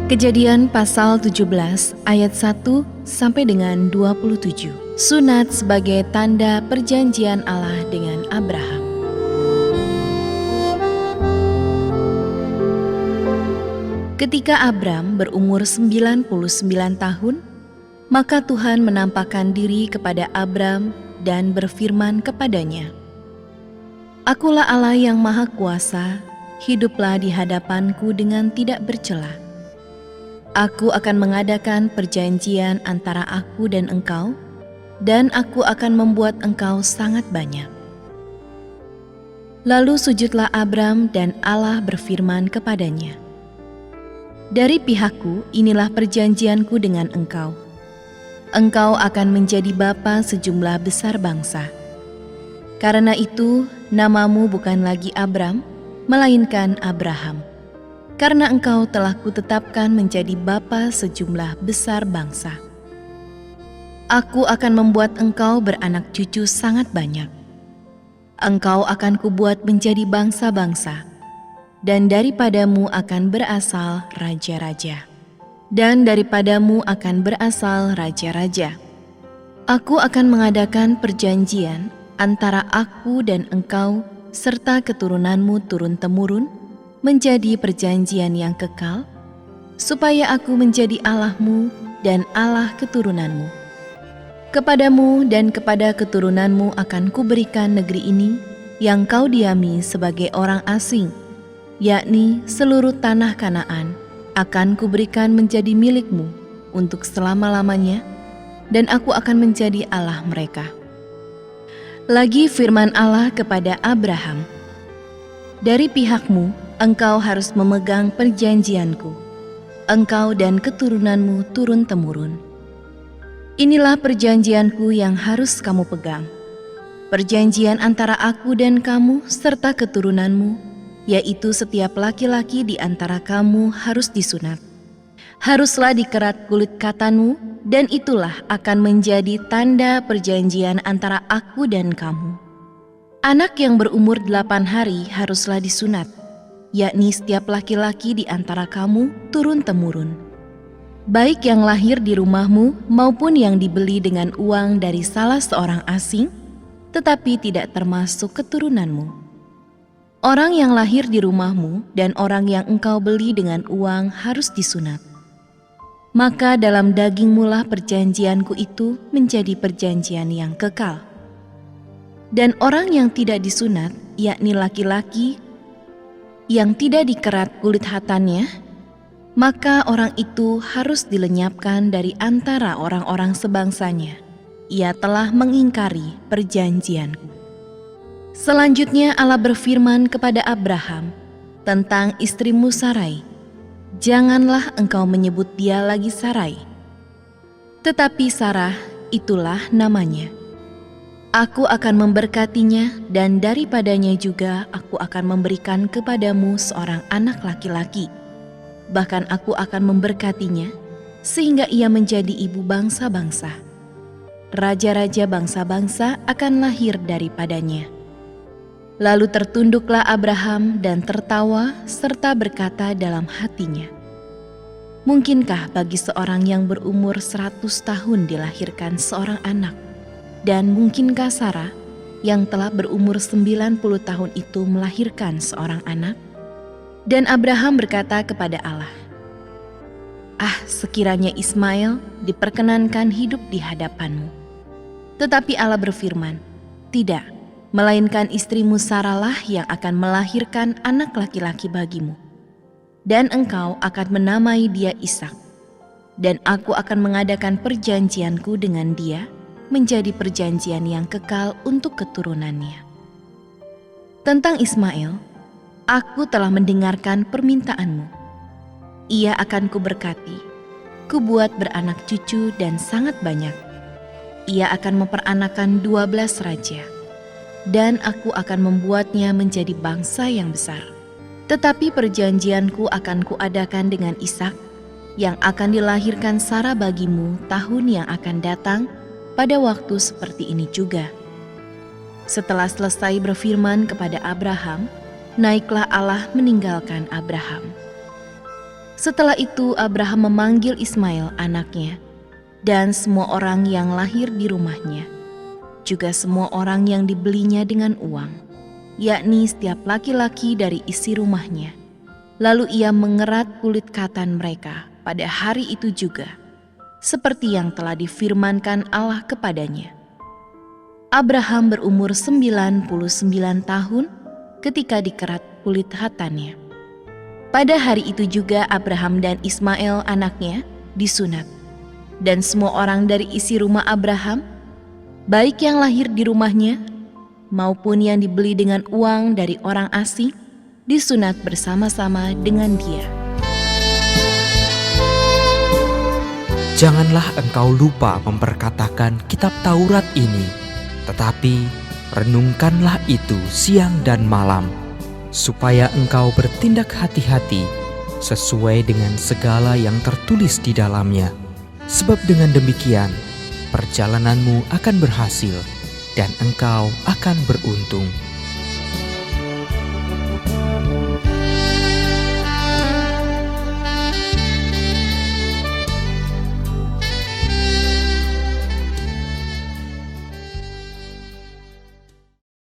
Kejadian pasal 17 ayat 1 sampai dengan 27. Sunat sebagai tanda perjanjian Allah dengan Abraham. Ketika Abram berumur 99 tahun, maka Tuhan menampakkan diri kepada Abram dan berfirman kepadanya, "Akulah Allah yang Maha Kuasa, hiduplah di hadapanku dengan tidak bercela. Aku akan mengadakan perjanjian antara aku dan engkau, dan aku akan membuat engkau sangat banyak." Lalu sujudlah Abram dan Allah berfirman kepadanya, "Dari pihakku inilah perjanjianku dengan engkau. Engkau akan menjadi bapa sejumlah besar bangsa. Karena itu namamu bukan lagi Abram, melainkan Abraham. Karena engkau telah kutetapkan menjadi bapa sejumlah besar bangsa. Aku akan membuat engkau beranak cucu sangat banyak. Engkau akan kubuat menjadi bangsa-bangsa, dan daripadamu akan berasal raja-raja. Dan daripadamu akan berasal raja-raja. Aku akan mengadakan perjanjian antara aku dan engkau serta keturunanmu turun-temurun, menjadi perjanjian yang kekal, supaya aku menjadi Allahmu dan Allah keturunanmu. Kepadamu dan kepada keturunanmu akan kuberikan negeri ini yang kau diami sebagai orang asing, yakni seluruh tanah Kanaan akan kuberikan menjadi milikmu untuk selama-lamanya, dan aku akan menjadi Allah mereka." Lagi firman Allah kepada Abraham, "Dari pihakmu engkau harus memegang perjanjianku, engkau dan keturunanmu turun-temurun. Inilah perjanjianku yang harus kamu pegang, perjanjian antara aku dan kamu serta keturunanmu, yaitu setiap laki-laki di antara kamu harus disunat. Haruslah dikerat kulit katanmu, dan itulah akan menjadi tanda perjanjian antara aku dan kamu. Anak yang berumur 8 hari haruslah disunat, yakni setiap laki-laki di antara kamu turun-temurun, baik yang lahir di rumahmu maupun yang dibeli dengan uang dari salah seorang asing, tetapi tidak termasuk keturunanmu. Orang yang lahir di rumahmu dan orang yang engkau beli dengan uang harus disunat. Maka dalam dagingmu lah perjanjianku itu menjadi perjanjian yang kekal. Dan orang yang tidak disunat, yakni laki-laki yang tidak dikerat kulit hatannya, maka orang itu harus dilenyapkan dari antara orang-orang sebangsanya. Ia telah mengingkari perjanjianku." Selanjutnya Allah berfirman kepada Abraham tentang istrimu Sarai, "Janganlah engkau menyebut dia lagi Sarai, tetapi Sarah itulah namanya. Aku akan memberkatinya, dan daripadanya juga aku akan memberikan kepadamu seorang anak laki-laki. Bahkan aku akan memberkatinya, sehingga ia menjadi ibu bangsa-bangsa. Raja-raja bangsa-bangsa akan lahir daripadanya." Lalu tertunduklah Abraham dan tertawa serta berkata dalam hatinya, "Mungkinkah bagi seorang yang berumur 100 tahun dilahirkan seorang anak? Dan mungkinkah Sarah yang telah berumur 90 tahun itu melahirkan seorang anak?" Dan Abraham berkata kepada Allah, "Sekiranya Ismail diperkenankan hidup di hadapanmu." Tetapi Allah berfirman, "Tidak, melainkan istrimu Sarah lah yang akan melahirkan anak laki-laki bagimu, dan engkau akan menamai dia Ishak, dan aku akan mengadakan perjanjianku dengan dia menjadi perjanjian yang kekal untuk keturunannya. Tentang Ismail, aku telah mendengarkan permintaanmu. Ia akan kuberkati, kubuat beranak cucu dan sangat banyak. Ia akan memperanakan 12 raja, dan aku akan membuatnya menjadi bangsa yang besar. Tetapi perjanjianku akan kuadakan dengan Ishak, yang akan dilahirkan Sarah bagimu tahun yang akan datang pada waktu seperti ini juga." Setelah selesai berfirman kepada Abraham, naiklah Allah meninggalkan Abraham. Setelah itu Abraham memanggil Ismail anaknya dan semua orang yang lahir di rumahnya, juga semua orang yang dibelinya dengan uang, yakni setiap laki-laki dari isi rumahnya. Lalu ia mengerat kulit katan mereka pada hari itu juga, seperti yang telah difirmankan Allah kepadanya. Abraham berumur 99 tahun ketika dikerat kulit khatannya. Pada hari itu juga Abraham dan Ismail anaknya disunat, dan semua orang dari isi rumah Abraham, baik yang lahir di rumahnya maupun yang dibeli dengan uang dari orang asing, disunat bersama-sama dengan dia. Janganlah engkau lupa memperkatakan kitab Taurat ini, tetapi renungkanlah itu siang dan malam, supaya engkau bertindak hati-hati sesuai dengan segala yang tertulis di dalamnya. Sebab dengan demikian, perjalananmu akan berhasil dan engkau akan beruntung.